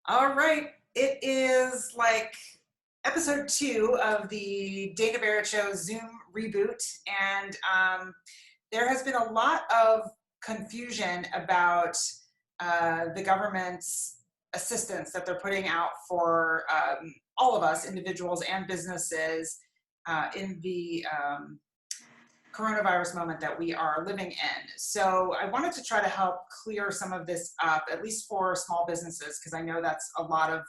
All right. It is like episode 2 of the Dana Barrett Show Zoom reboot. And there has been a lot of confusion about the government's assistance that they're putting out for all of us, individuals and businesses, in the coronavirus moment that we are living in. So I wanted to try to help clear some of this up, at least for small businesses, because I know that's a lot of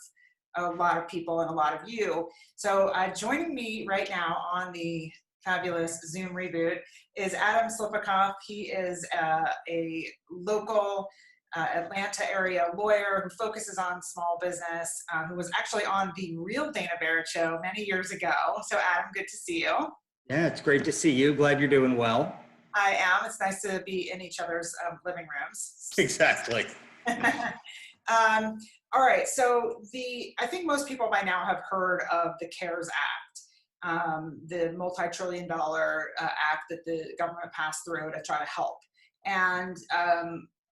people and a lot of you. So joining me right now on the fabulous Zoom reboot is Adam Slipakoff. He is a local Atlanta area lawyer who focuses on small business, who was actually on the real Dana Barrett Show many years ago. So Adam, good to see you. Yeah, it's great to see you. Glad you're doing well. I am. It's nice to be in each other's living rooms. Exactly. All right. So I think most people by now have heard of the CARES Act, the multi-trillion-dollar act that the government passed through to try to help. And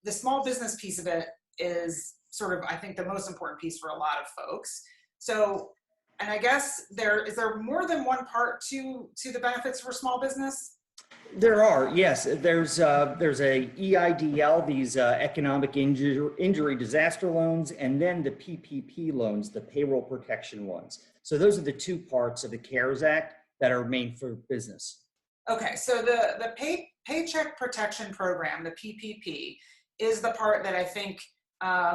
the small business piece of it is sort of, I think, the most important piece for a lot of folks. So, and I guess is there more than one part to the benefits for small business? There are, yes. There's a EIDL, these economic injury disaster loans, and then the PPP loans, the payroll protection ones. So those are the two parts of the CARES Act that are made for business. Okay, so the Paycheck Protection Program, the PPP, is the part that I think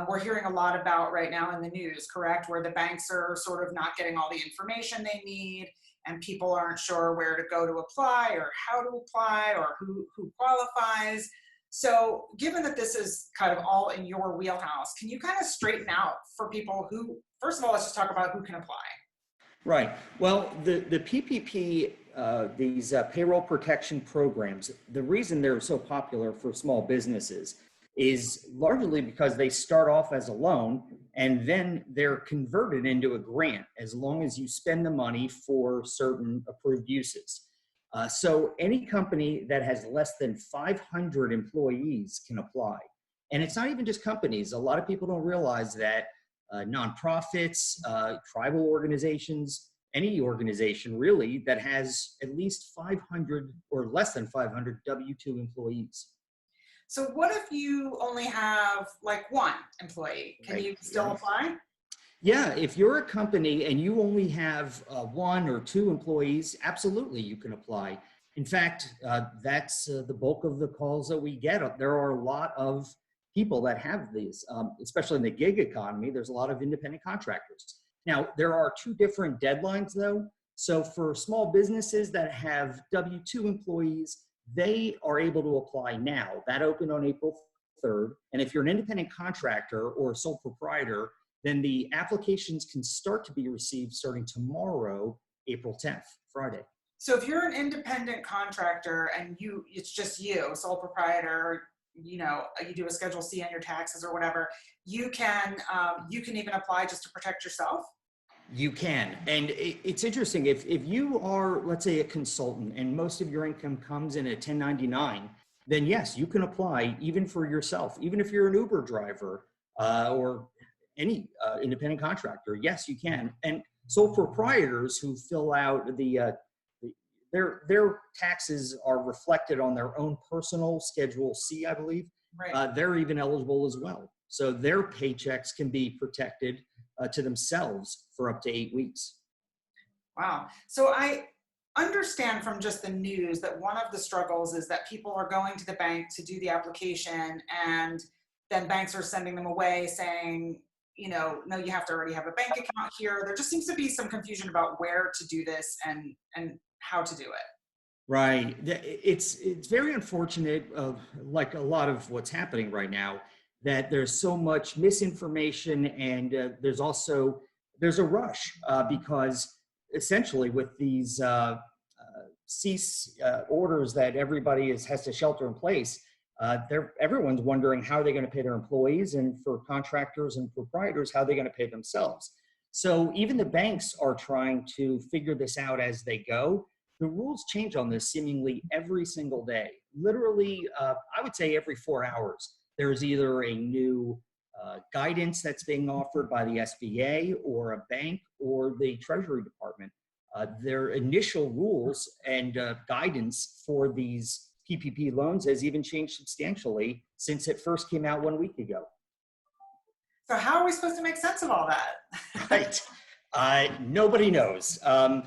we're hearing a lot about right now in the news, correct? Where the banks are sort of not getting all the information they need, and people aren't sure where to go to apply or how to apply or who qualifies. So given that this is kind of all in your wheelhouse, can you kind of straighten out for people who, first of all, let's just talk about who can apply. Right. Well, the PPP, these payroll protection programs, the reason they're so popular for small businesses is largely because they start off as a loan and then they're converted into a grant as long as you spend the money for certain approved uses. So any company that has less than 500 employees can apply. And it's not even just companies. A lot of people don't realize that nonprofits, tribal organizations, any organization really that has at least 500 or less than 500 W-2 employees. So what if you only have like one employee? Can you still apply? Yeah, if you're a company and you only have 1 or 2 employees, absolutely you can apply. In fact, that's the bulk of the calls that we get. There are a lot of people that have these, especially in the gig economy. There's a lot of independent contractors. Now, there are 2 different deadlines though. So for small businesses that have W-2 employees, they are able to apply now. That opened on April 3rd. And if you're an independent contractor or a sole proprietor, then the applications can start to be received starting tomorrow, April 10th, Friday. So if you're an independent contractor and it's just you, sole proprietor, you do a Schedule C on your taxes or whatever, you can even apply just to protect yourself? You can. And it's interesting, if you are, let's say, a consultant and most of your income comes in a 1099, then yes, you can apply even for yourself. Even if you're an Uber driver or any independent contractor, yes, you can. And sole proprietors who fill out their taxes are reflected on their own personal Schedule C, I believe. Right. They're even eligible as well. So their paychecks can be protected to themselves for up to 8 weeks. Wow. So I understand from just the news that one of the struggles is that people are going to the bank to do the application and then banks are sending them away saying, no, you have to already have a bank account here. There just seems to be some confusion about where to do this and how to do it. Right. It's very unfortunate, like a lot of what's happening right now, that there's so much misinformation and there's a rush because essentially with these cease orders that everybody has to shelter in place, everyone's wondering how they're going to pay their employees, and for contractors and proprietors, how they're going to pay themselves. So even the banks are trying to figure this out as they go. The rules change on this seemingly every single day. Literally, I would say every 4 hours, there's either a new guidance that's being offered by the SBA or a bank or the Treasury Department. Their initial rules and guidance for these PPP loans has even changed substantially since it first came out 1 week ago. So how are we supposed to make sense of all that? Right. Nobody knows. And,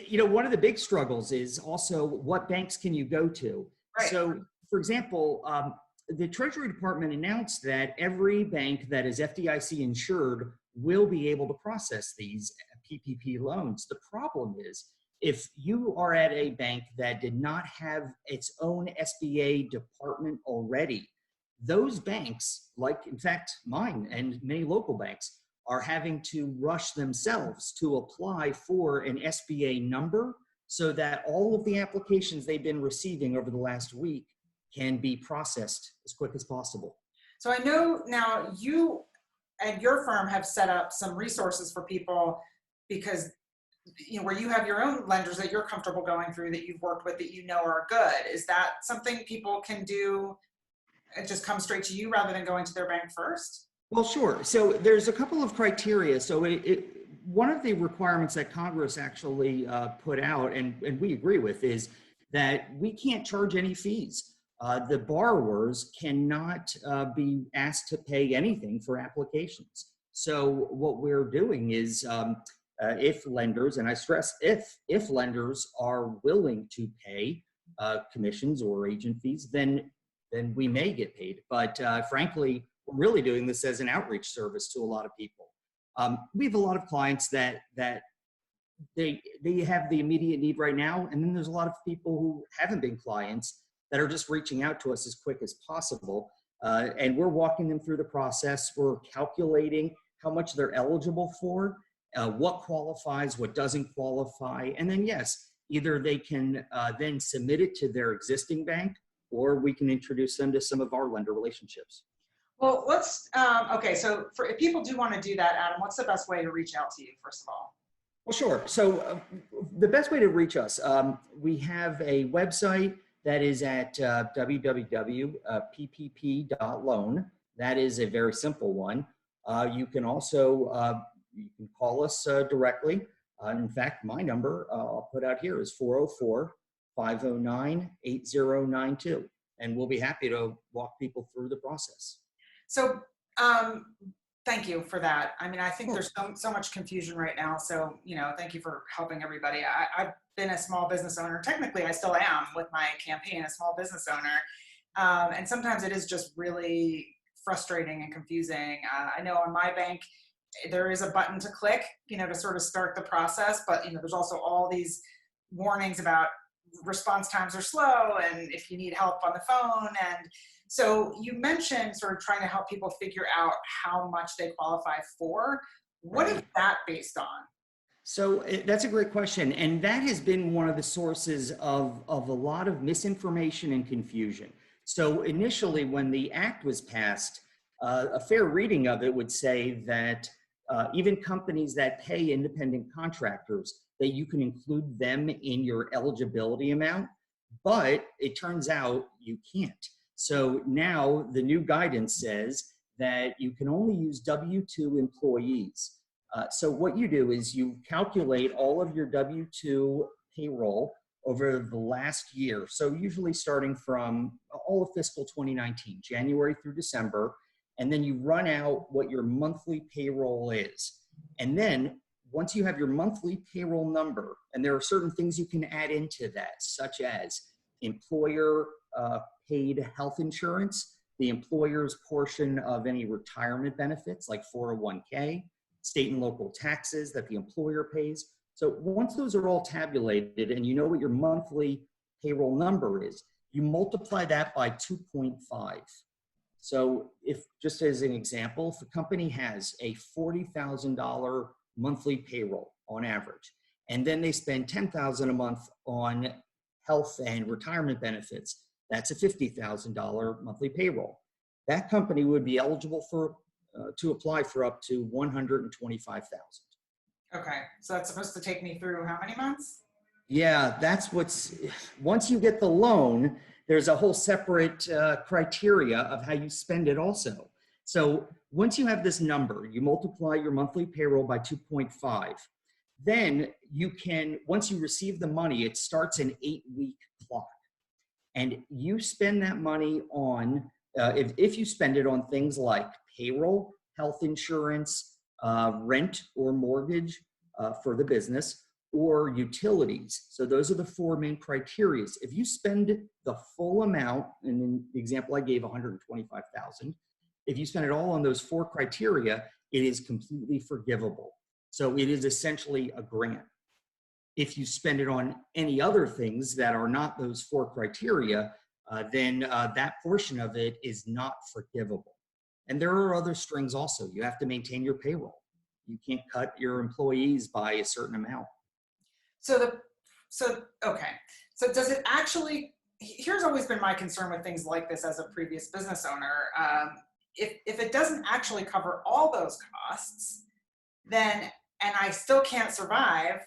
you know, one of the big struggles is also what banks can you go to? Right. So, for example, the Treasury Department announced that every bank that is FDIC insured will be able to process these PPP loans. The problem is, if you are at a bank that did not have its own SBA department already, those banks, like in fact mine and many local banks, are having to rush themselves to apply for an SBA number so that all of the applications they've been receiving over the last week can be processed as quick as possible. So I know now you and your firm have set up some resources for people because, you know, where you have your own lenders that you're comfortable going through, that you've worked with, that you know are good. Is that something people can do and just come straight to you rather than going to their bank first? Well, sure. So there's a couple of criteria. So one of the requirements that Congress actually put out, and we agree with, is that we can't charge any fees. The borrowers cannot be asked to pay anything for applications. So what we're doing is if lenders, and I stress if lenders are willing to pay commissions or agent fees, then we may get paid. But frankly, we're really doing this as an outreach service to a lot of people. We have a lot of clients that they have the immediate need right now, and then there's a lot of people who haven't been clients that are just reaching out to us as quick as possible. And we're walking them through the process. We're calculating how much they're eligible for, what qualifies, what doesn't qualify. And then yes, either they can then submit it to their existing bank, or we can introduce them to some of our lender relationships. Well, let's, okay, so if people do want to do that, Adam, what's the best way to reach out to you, first of all? Well, sure. So the best way to reach us, we have a website that is at www.ppp.loan. That is a very simple one. You can also you can call us directly. In fact, my number I'll put out here is 404-509-8092, and we'll be happy to walk people through the process. So thank you for that. I mean, I think there's so much confusion right now. So, you know, thank you for helping everybody. I've been a small business owner. Technically, I still am with my campaign, a small business owner. And sometimes it is just really frustrating and confusing. I know on my bank, there is a button to click, you know, to sort of start the process. But, you know, there's also all these warnings about response times are slow and if you need help on the phone. And so you mentioned sort of trying to help people figure out how much they qualify for. What is that based on? So that's a great question. And that has been one of the sources of a lot of misinformation and confusion. So initially, when the act was passed, a fair reading of it would say that even companies that pay independent contractors, that you can include them in your eligibility amount, but it turns out you can't. So now the new guidance says that you can only use W-2 employees. So what you do is you calculate all of your W-2 payroll over the last year. So usually starting from all of fiscal 2019, January through December, and then you run out what your monthly payroll is. And then once you have your monthly payroll number, and there are certain things you can add into that, such as employer paid health insurance, the employer's portion of any retirement benefits like 401k, state and local taxes that the employer pays. So once those are all tabulated and you know what your monthly payroll number is, you multiply that by 2.5. So if, just as an example, if a company has a $40,000 monthly payroll on average, and then they spend $10,000 a month on health and retirement benefits, that's a $50,000 monthly payroll. That company would be eligible for to apply for up to $125,000. Okay, so that's supposed to take me through how many months? Yeah, that's once you get the loan, there's a whole separate criteria of how you spend it also. So once you have this number, you multiply your monthly payroll by 2.5. Then you can, once you receive the money, it starts an 8-week clock. And you spend that money on, if you spend it on things like payroll, health insurance, rent or mortgage for the business, or utilities. So those are the 4 main criteria. If you spend the full amount, and in the example I gave, 125,000, if you spend it all on those 4 criteria, it is completely forgivable. So it is essentially a grant. If you spend it on any other things that are not those 4 criteria, then that portion of it is not forgivable. And there are other strings also. You have to maintain your payroll. You can't cut your employees by a certain amount. Okay. So does it actually, here's always been my concern with things like this as a previous business owner. If it doesn't actually cover all those costs, then, and I still can't survive,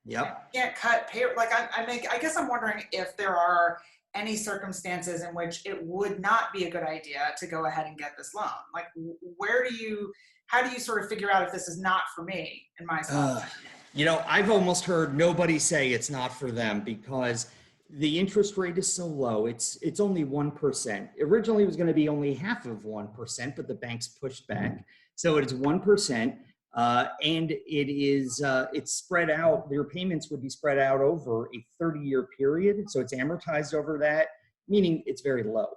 Yep. I can't cut pay, like I guess I'm wondering if there are any circumstances in which it would not be a good idea to go ahead and get this loan. Like how do you sort of figure out if this is not for me in my small I've almost heard nobody say it's not for them because the interest rate is so low. It's only 1%. Originally, it was going to be only half of 1%, but the banks pushed back. So it is 1%, and it's spread out. Your payments would be spread out over a 30-year period. So it's amortized over that, meaning it's very low.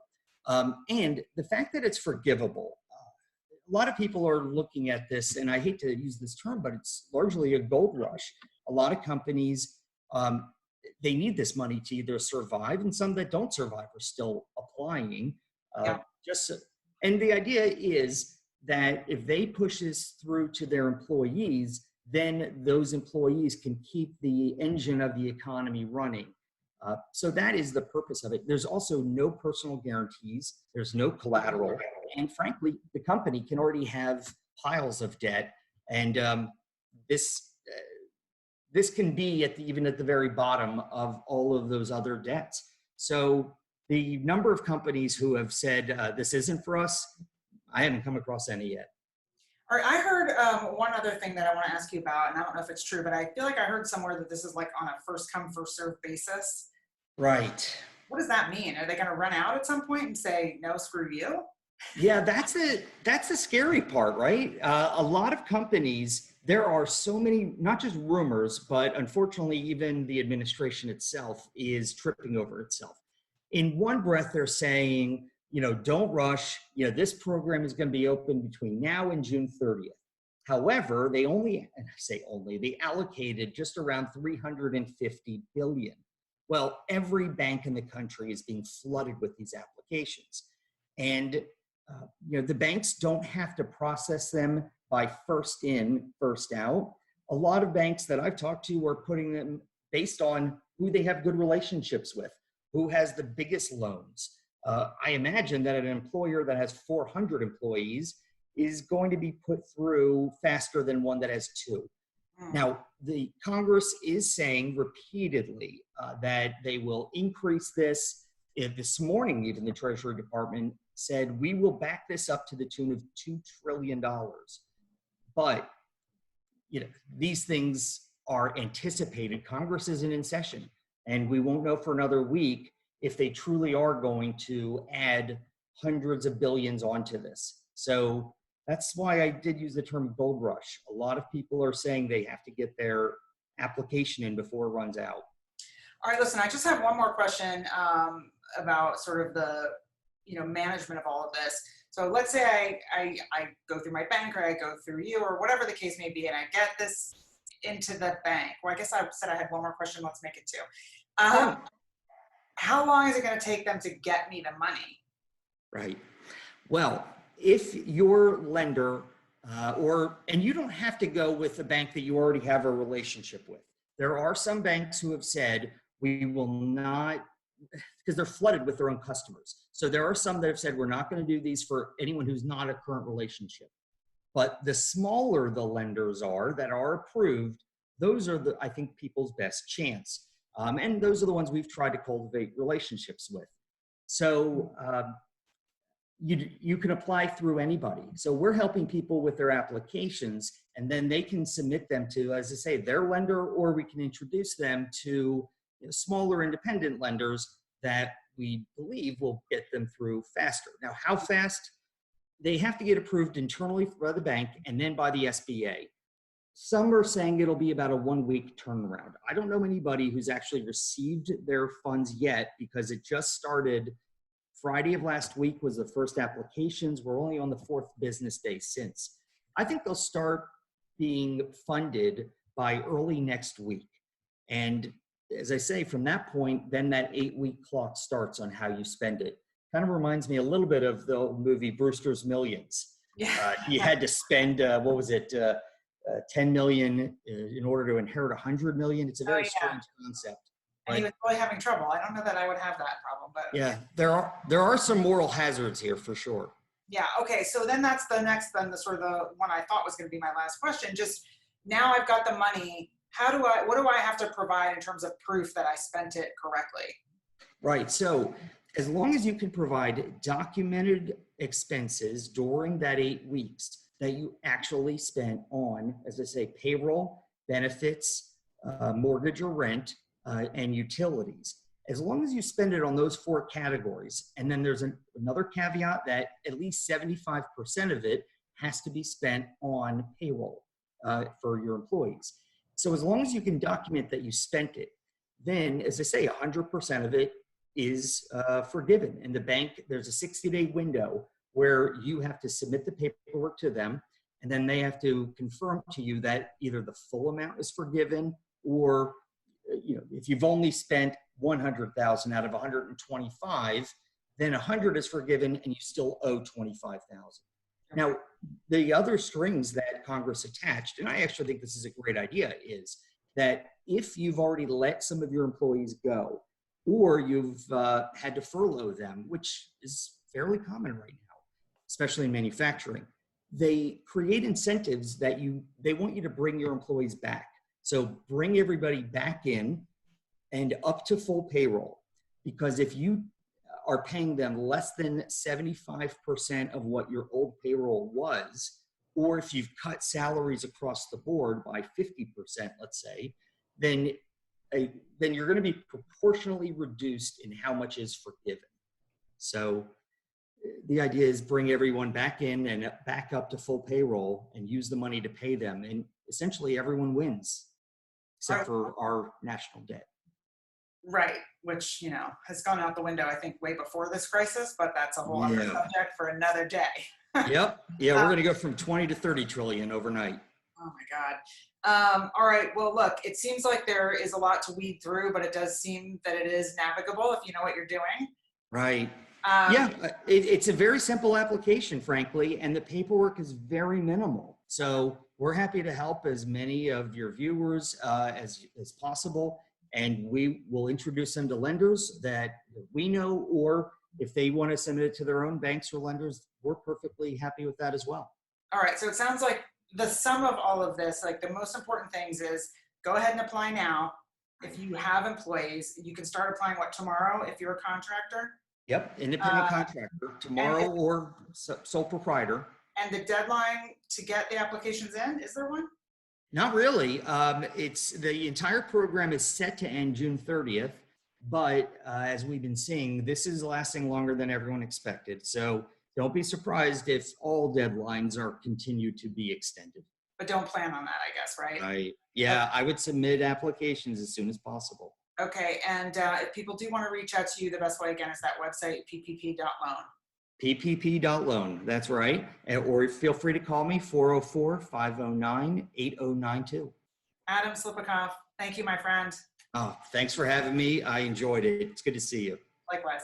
And the fact that it's forgivable. A lot of people are looking at this, and I hate to use this term, but it's largely a gold rush. A lot of companies, they need this money to either survive, and some that don't survive are still applying. And the idea is that if they push this through to their employees, then those employees can keep the engine of the economy running. So that is the purpose of it. There's also no personal guarantees. There's no collateral. And frankly, the company can already have piles of debt. And this can be even at the very bottom of all of those other debts. So the number of companies who have said, this isn't for us, I haven't come across any yet. All right, I heard one other thing that I want to ask you about, and I don't know if it's true, but I feel like I heard somewhere that this is like on a first come, first served basis. Right. What does that mean? Are they going to run out at some point and say, no, screw you? Yeah, that's the scary part, right? A lot of companies, there are so many, not just rumors, but unfortunately, even the administration itself is tripping over itself. In one breath, they're saying, don't rush. This program is going to be open between now and June 30th. However, they allocated just around $350 billion. Well, every bank in the country is being flooded with these applications. And the banks don't have to process them by first in, first out. A lot of banks that I've talked to are putting them based on who they have good relationships with, who has the biggest loans. I imagine that an employer that has 400 employees is going to be put through faster than one that has 2. Now, the Congress is saying repeatedly that they will increase this. This morning, even the Treasury Department said, we will back this up to the tune of $2 trillion. But, these things are anticipated. Congress isn't in session, and we won't know for another week if they truly are going to add hundreds of billions onto this. So that's why I did use the term gold rush. A lot of people are saying they have to get their application in before it runs out. All right, listen, I just have one more question about sort of the management of all of this. So let's say I go through my bank, or I go through you, or whatever the case may be, and I get this into the bank. Well, I guess I said I had one more question. Let's make it 2. How long is it going to take them to get me the money? Right. Well, if your lender, and you don't have to go with the bank that you already have a relationship with. There are some banks who have said, we will not, because they're flooded with their own customers. So there are some that have said, we're not going to do these for anyone who's not a current relationship. But the smaller the lenders are that are approved, those are I think people's best chance. And those are the ones we've tried to cultivate relationships with. So, you can apply through anybody. So we're helping people with their applications, and then they can submit them to, as I say, their lender, or we can introduce them to smaller independent lenders that we believe will get them through faster. Now, how fast? They have to get approved internally by the bank and then by the SBA. Some are saying it'll be about a 1-week turnaround. I don't know anybody who's actually received their funds yet, because it just started. Friday of last week was the first applications. We're only on the 4th business day since. I think they'll start being funded by early next week. And as I say, from that point, then that 8-week clock starts on how you spend it. Kind of reminds me a little bit of the old movie Brewster's Millions. Yeah. You had to spend, 10 million in order to inherit 100 million. It's a very strange concept. And he was really having trouble. I don't know that I would have that problem, but yeah, there are some moral hazards here for sure. Yeah. Okay. So then that's the next, then the sort of the one I thought was going to be my last question. Just now I've got the money. What do I have to provide in terms of proof that I spent it correctly? Right. So as long as you can provide documented expenses during that 8 weeks that you actually spent on, as I say, payroll, benefits, mortgage or rent, and utilities. As long as you spend it on those 4 categories, and then there's another caveat that at least 75% of it has to be spent on payroll for your employees. So as long as you can document that you spent it, then, as I say, 100% of it is forgiven. And the bank, there's a 60-day window where you have to submit the paperwork to them, and then they have to confirm to you that either the full amount is forgiven, or if you've only spent 100,000 out of 125, then 100 is forgiven and you still owe 25,000. Now, the other strings that Congress attached, and I actually think this is a great idea, is that if you've already let some of your employees go, or you've had to furlough them, which is fairly common right now, especially in manufacturing, they create incentives that they want you to bring your employees back. So bring everybody back in and up to full payroll, because if you are paying them less than 75% of what your old payroll was, or if you've cut salaries across the board by 50%, let's say, then you're going to be proportionally reduced in how much is forgiven. So the idea is bring everyone back in and back up to full payroll and use the money to pay them. And essentially everyone wins, except for our national debt. Right, which, has gone out the window, I think, way before this crisis, but that's a whole other subject for another day. Yep. Yeah, we're going to go from 20 to 30 trillion overnight. Oh my God. All right. Well, look, it seems like there is a lot to weed through, but it does seem that it is navigable if you know what you're doing. Right. It's a very simple application, frankly, and the paperwork is very minimal. So we're happy to help as many of your viewers as possible, and we will introduce them to lenders that we know, or if they want to submit it to their own banks or lenders, we're perfectly happy with that as well. All right. So it sounds like the sum of all of this, like the most important things is go ahead and apply now. If you have employees, you can start applying tomorrow if you're a contractor? Yep, independent contractor tomorrow, or sole proprietor. And the deadline to get the applications in, is there one? Not really. It's the entire program is set to end June 30th, but as we've been seeing, this is lasting longer than everyone expected. So don't be surprised if all deadlines are continued to be extended. But don't plan on that, I guess, right? Right. Yeah, I would submit applications as soon as possible. Okay, and if people do want to reach out to you, the best way, again, is that website, ppp.loan. ppp.loan, that's right. Or feel free to call me, 404-509-8092. Adam Slipakoff, thank you, my friend. Oh, thanks for having me. I enjoyed it. It's good to see you. Likewise.